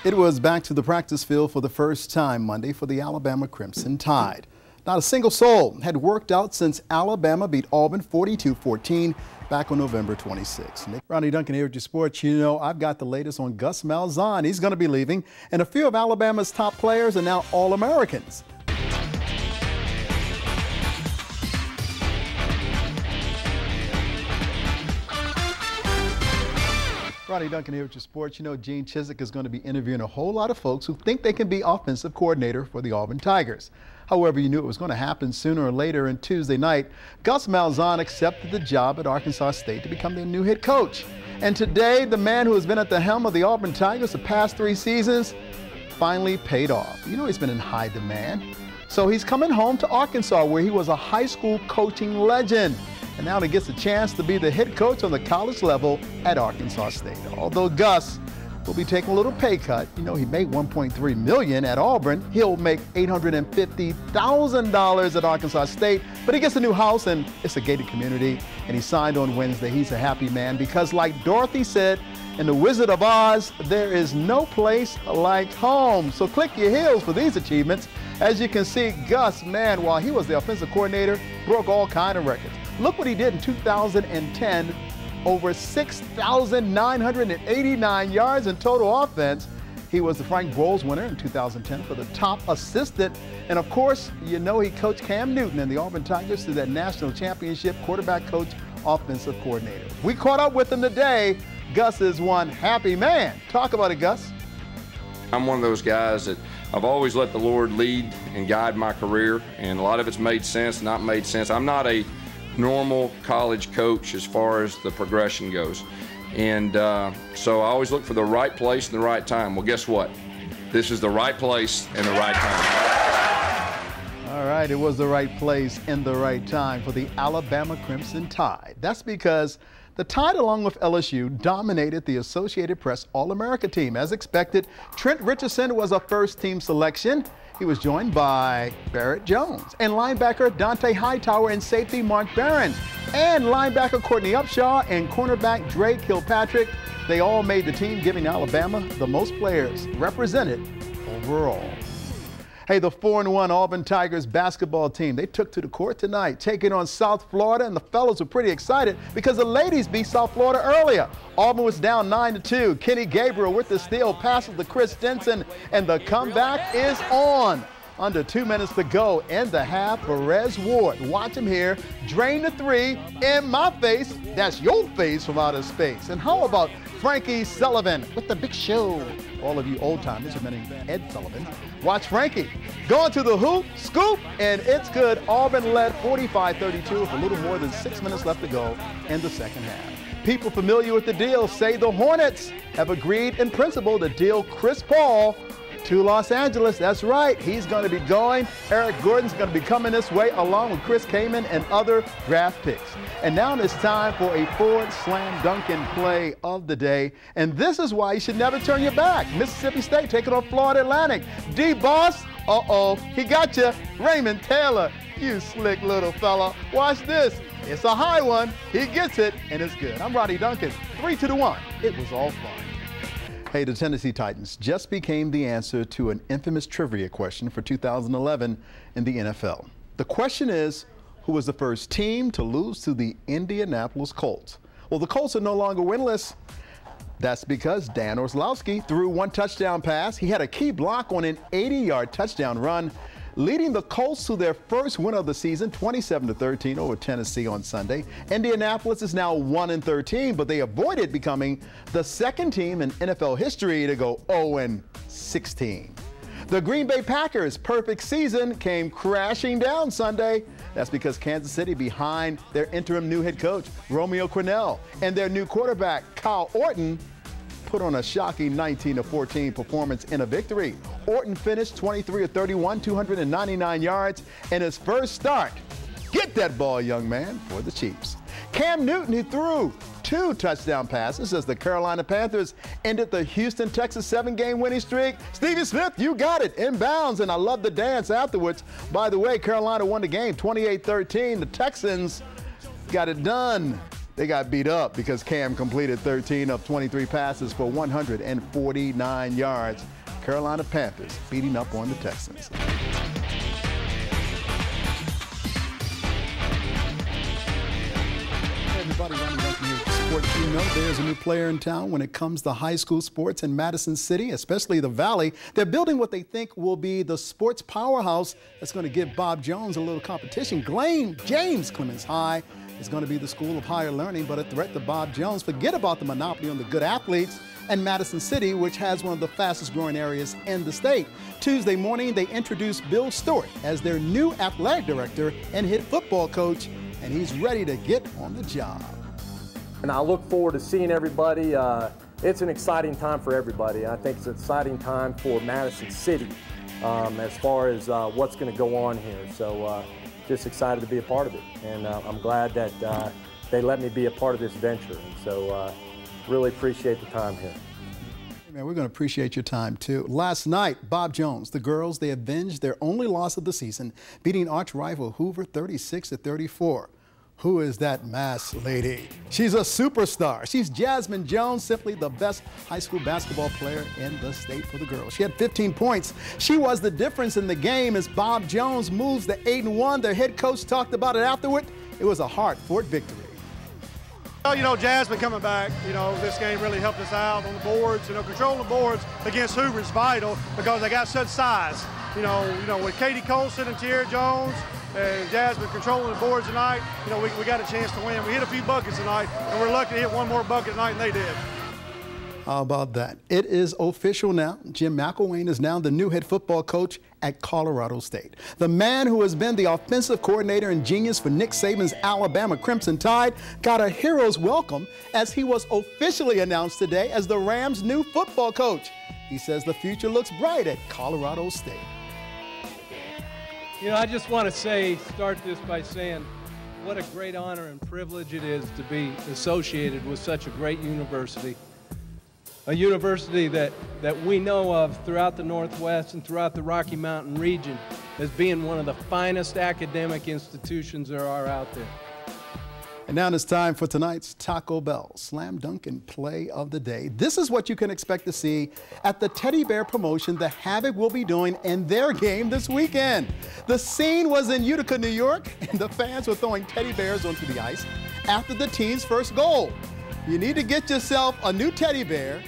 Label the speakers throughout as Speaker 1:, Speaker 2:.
Speaker 1: It was back to the practice field for the first time Monday for the Alabama Crimson Tide. Not a single soul had worked out since Alabama beat Auburn 42-14 back on November 26. Ronnie Duncan here at your sports. You know, I've got the latest on Gus Malzahn. He's going to be leaving, and a few of Alabama's top players are now All-Americans. Ronnie Duncan here with your sports. You know, Gene Chizik is going to be interviewing a whole lot of folks who think they can be offensive coordinator for the Auburn Tigers. However, you knew it was going to happen sooner or later, and Tuesday night, Gus Malzahn accepted the job at Arkansas State to become their new head coach. And today, the man who has been at the helm of the Auburn Tigers the past 3 seasons finally paid off. You know, he's been in high demand. So he's coming home to Arkansas, where he was a high school coaching legend. And now he gets a chance to be the head coach on the college level at Arkansas State. Although Gus will be taking a little pay cut. You know, he made $1.3 million at Auburn. He'll make $850,000 at Arkansas State, but he gets a new house and it's a gated community, and he signed on Wednesday. He's a happy man because, like Dorothy said in The Wizard of Oz, there is no place like home. So click your heels for these achievements. As you can see, Gus, man, while he was the offensive coordinator, broke all kinds of records. Look what he did in 2010, over 6,989 yards in total offense. He was the Frank Broyles winner in 2010 for the top assistant. And of course, you know, he coached Cam Newton and the Auburn Tigers to that national championship, quarterback coach, offensive coordinator. We caught up with him today. Gus is one happy man. Talk about it, Gus.
Speaker 2: I'm one of those guys that I've always let the Lord lead and guide my career, and a lot of it's made sense, not made sense. I'm not a normal college coach as far as the progression goes. And so I always look for the right place and the right time. Well, guess what? This is the right place and the right time.
Speaker 1: All right, it was the right place and the right time for the Alabama Crimson Tide. That's because the Tide, along with LSU, dominated the Associated Press All-America team. As expected, Trent Richardson was a first-team selection. He was joined by Barrett Jones and linebacker Dante Hightower and safety Mark Barron and linebacker Courtney Upshaw and cornerback Drake Kilpatrick. They all made the team, giving Alabama the most players represented overall. Hey, the 4-1 Auburn Tigers basketball team, they took to the court tonight, taking on South Florida, and the fellas were pretty excited because the ladies beat South Florida earlier. Auburn was down 9-2. Kenny Gabriel with the steal, passes to Chris Stinson, and the comeback is on. Under 2 minutes to go in the half, Perez Ward, watch him here, drain the three in my face. That's your face from outer space. And how about Frankie Sullivan with the big show? All of you old-timers, remembering Ed Sullivan. Watch Frankie going to the hoop, scoop, and it's good. Auburn led 45-32 with a little more than 6 minutes left to go in the second half. People familiar with the deal say the Hornets have agreed in principle to deal Chris Paul to Los Angeles. That's right, he's going to be going. Eric Gordon's going to be coming this way along with Chris Kaman and other draft picks. And now it's time for a Ford Slam Dunkin' play of the day. And this is why you should never turn your back. Mississippi State taking on Florida Atlantic. D-Boss, uh-oh, he got you. Raymond Taylor, you slick little fella. Watch this. It's a high one. He gets it, and it's good. I'm Ronnie Duncan, 3-1. It was all fun. Hey, the Tennessee Titans just became the answer to an infamous trivia question for 2011 in the NFL. The question is, who was the first team to lose to the Indianapolis Colts? Well, the Colts are no longer winless. That's because Dan Orslowski threw one touchdown pass. He had a key block on an 80-yard touchdown run, leading the Colts to their first win of the season, 27-13 over Tennessee on Sunday. Indianapolis is now 1-13, but they avoided becoming the second team in NFL history to go 0-16. The Green Bay Packers' perfect season came crashing down Sunday. That's because Kansas City, behind their interim new head coach, Romeo Crennel, and their new quarterback, Kyle Orton, put on a shocking 19-14 performance in a victory. Orton finished 23-31, 299 yards in his first start. Get that ball, young man, for the Chiefs. Cam Newton, he threw 2 touchdown passes as the Carolina Panthers ended the Houston, Texas 7-game winning streak. Stevie Smith, you got it, inbounds, and I love the dance afterwards. By the way, Carolina won the game 28-13. The Texans got it done They got beat up because Cam completed 13 of 23 passes for 149 yards. Carolina Panthers beating up on the Texans. Hey everybody, Ronnie here with Sports. You know there's a new player in town when it comes to high school sports in Madison City, especially the Valley. They're building what they think will be the sports powerhouse that's going to give Bob Jones a little competition. James Clemens High is going to be the school of higher learning, but a threat to Bob Jones. Forget about the monopoly on the good athletes and Madison City, which has one of the fastest growing areas in the state. Tuesday morning, they introduced Bill Stewart as their new athletic director and head football coach, and he's ready to get on the job.
Speaker 3: And I look forward to seeing everybody. It's an exciting time for everybody. I think it's an exciting time for Madison City as far as what's going to go on here. So just excited to be a part of it. And I'm glad that they let me be a part of this venture. And so really appreciate the time here.
Speaker 1: Man, we're going to appreciate your time, too. Last night, Bob Jones, the girls, they avenged their only loss of the season, beating arch rival Hoover 36-34. Who is that masked lady? She's a superstar. She's Jasmine Jones, simply the best high school basketball player in the state for the girls. She had 15 points. She was the difference in the game as Bob Jones moves to 8-1. Their head coach talked about it afterward. It was a hard-fought victory.
Speaker 4: Well, you know, Jasmine coming back, you know, this game really helped us out on the boards. You know, controlling the boards against Hoover is vital because they got such size. You know, with Katie Colson and Tierra Jones and Jasmine controlling the boards tonight, you know, we got a chance to win. We hit a few buckets tonight, and we're lucky to hit one more bucket tonight, and they did.
Speaker 1: How about that? It is official now. Jim McElwain is now the new head football coach at Colorado State. The man who has been the offensive coordinator and genius for Nick Saban's Alabama Crimson Tide got a hero's welcome as he was officially announced today as the Rams' new football coach. He says the future looks bright at Colorado State.
Speaker 5: You know, I just want to start this by saying what a great honor and privilege it is to be associated with such a great university. A university that we know of throughout the Northwest and throughout the Rocky Mountain region as being one of the finest academic institutions there are out there.
Speaker 1: And now it's time for tonight's Taco Bell Slam Dunk and Play of the Day. This is what you can expect to see at the Teddy Bear promotion the Havoc will be doing in their game this weekend. The scene was in Utica, New York, and the fans were throwing teddy bears onto the ice after the team's first goal. You need to get yourself a new teddy bear,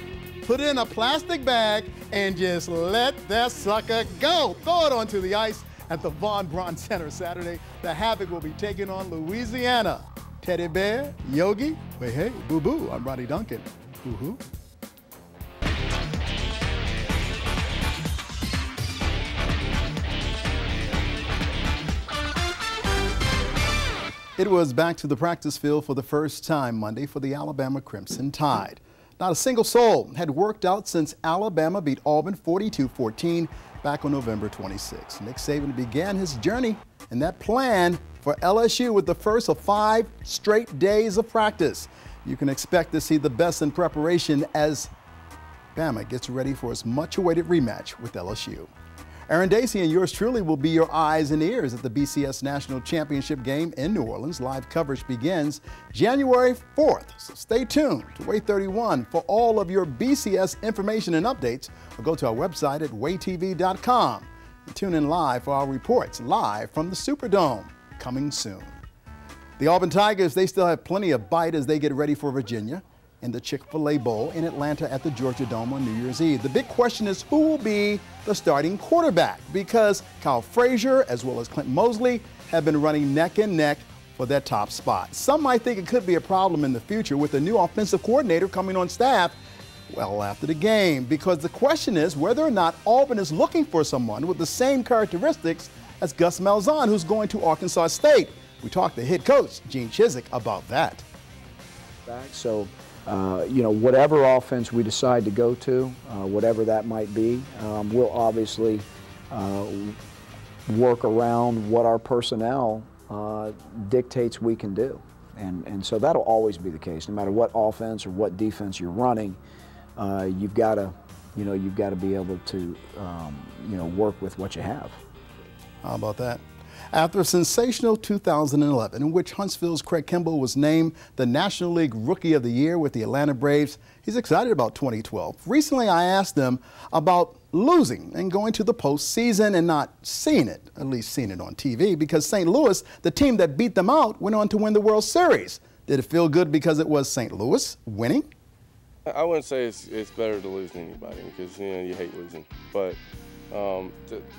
Speaker 1: put it in a plastic bag, and just let that sucker go. Throw it onto the ice at the Von Braun Center Saturday. The Havoc will be taking on Louisiana. Teddy Bear, Yogi, wait, hey, boo-boo, I'm Ronnie Duncan. Hoo-hoo. It was back to the practice field for the first time Monday for the Alabama Crimson Tide. Not a single soul had worked out since Alabama beat Auburn 42-14 back on November 26. Nick Saban began his journey and that plan for LSU with the first of 5 straight days of practice. You can expect to see the best in preparation as Bama gets ready for its much-awaited rematch with LSU. Aaron Dacey and yours truly will be your eyes and ears at the BCS National Championship game in New Orleans. Live coverage begins January 4th, so stay tuned to Way 31 for all of your BCS information and updates, or go to our website at waytv.com. And tune in live for our reports live from the Superdome, coming soon. The Auburn Tigers, they still have plenty of bite as they get ready for Virginia in the Chick-fil-A Bowl in Atlanta at the Georgia Dome on New Year's Eve. The big question is who will be the starting quarterback, because Kyle Frazier as well as Clint Mosley have been running neck and neck for that top spot. Some might think it could be a problem in the future with the new offensive coordinator coming on staff well after the game, because the question is whether or not Auburn is looking for someone with the same characteristics as Gus Malzahn, who's going to Arkansas State. We talked to head coach Gene Chizik about that.
Speaker 6: So, you know, whatever offense we decide to go to, whatever that might be, we'll obviously work around what our personnel dictates we can do. And so that'll always be the case. No matter what offense or what defense you're running, you've got to be able to, work with what you have.
Speaker 1: How about that? After a sensational 2011 in which Huntsville's Craig Kimball was named the National League Rookie of the Year with the Atlanta Braves, he's excited about 2012. Recently, I asked him about losing and going to the postseason and not seeing it, at least seeing it on TV, because St. Louis, the team that beat them out, went on to win the World Series. Did it feel good because it was St. Louis winning?
Speaker 7: I wouldn't say it's better to lose than anybody because, you know, you hate losing. But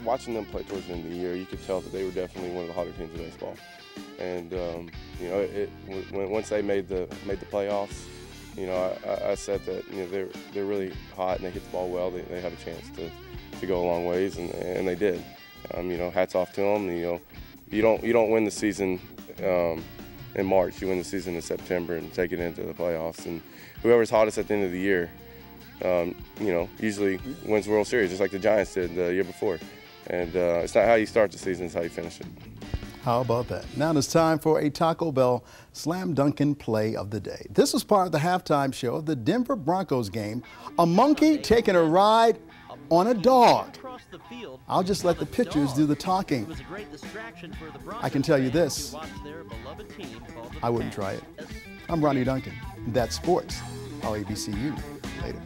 Speaker 7: watching them play towards the end of the year, you could tell that they were definitely one of the hotter teams in baseball. And, you know, once they made the playoffs, you know, I said that, you know, they're really hot and they hit the ball well. They have a chance to go a long ways, and they did. You know, hats off to them. You know, you don't win the season in March. You win the season in September and take it into the playoffs. And whoever's hottest at the end of the year, you know, usually wins the World Series, just like the Giants did the year before. And it's not how you start the season, it's how you finish it.
Speaker 1: How about that? Now it's time for a Taco Bell Slam Dunkin' Play of the Day. This was part of the halftime show of the Denver Broncos game. A monkey taking a ride on a dog. I'll just let the pitchers do the talking. I can tell you this, I wouldn't try it. I'm Ronnie Duncan. That's sports. I'll ABC you later.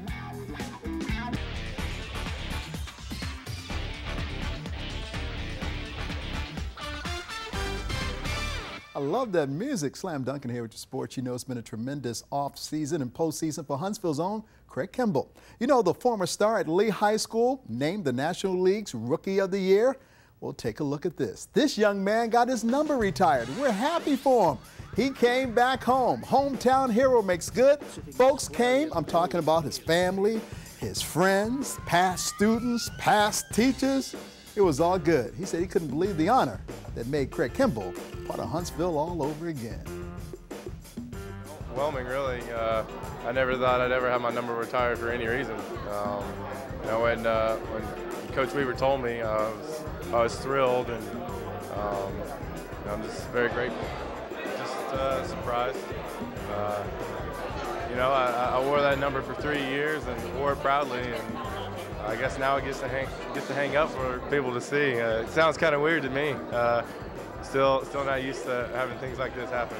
Speaker 1: I love that music. Slam Dunkin' here with your sports. You know it's been a tremendous off-season and postseason for Huntsville's own Craig Kimball. You know, the former star at Lee High School named the National League's Rookie of the Year. Well, take a look at this. This young man got his number retired. We're happy for him. He came back home. Hometown hero makes good. Folks came. I'm talking about his family, his friends, past students, past teachers. It was all good. He said he couldn't believe the honor that made Craig Kimball part of Huntsville all over again.
Speaker 8: Overwhelming, really. I never thought I'd ever have my number retired for any reason. You know, when Coach Weaver told me, I was thrilled, and I'm just very grateful. Just surprised. You know, I wore that number for 3 years and wore it proudly, and I guess now it gets to hang up for people to see. It sounds kind of weird to me. Still not used to having things like this happen.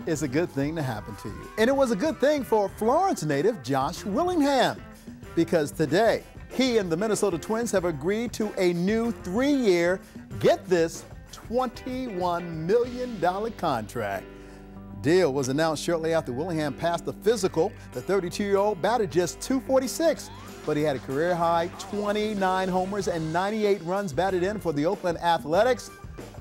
Speaker 1: It's a good thing to happen to you. And it was a good thing for Florence native Josh Willingham, because today he and the Minnesota Twins have agreed to a new 3-year, get this, $21 million contract. Deal was announced shortly after Willingham passed the physical. The 32-year-old batted just .246, but he had a career-high 29 homers and 98 runs batted in for the Oakland Athletics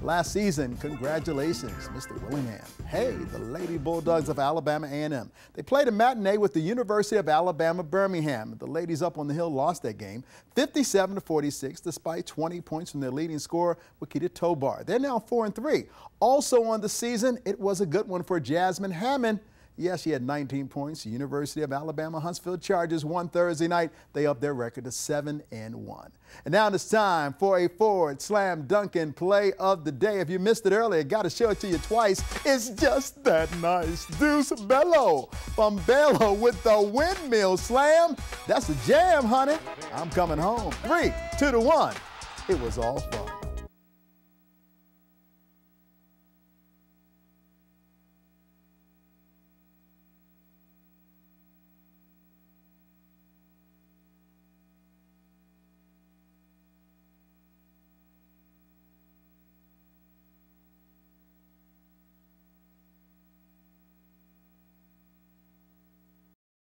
Speaker 1: last season. Congratulations, Mr. Willingham. Hey, the Lady Bulldogs of Alabama A&M. They played a matinee with the University of Alabama Birmingham. The ladies up on the hill lost that game 57-46 despite 20 points from their leading scorer, Wakita Tobar. They're now 4-3. Also on the season, it was a good one for Jasmine Hammond. Yes, she had 19 points. The University of Alabama Huntsville Chargers won Thursday night. They upped their record to 7-1. And now it's time for a Ford Slam Dunkin' Play of the Day. If you missed it earlier, got to show it to you twice. It's just that nice. Deuce Bello from Bello with the windmill slam. That's a jam, honey. I'm coming home. 3, 2 to 1. It was all fun.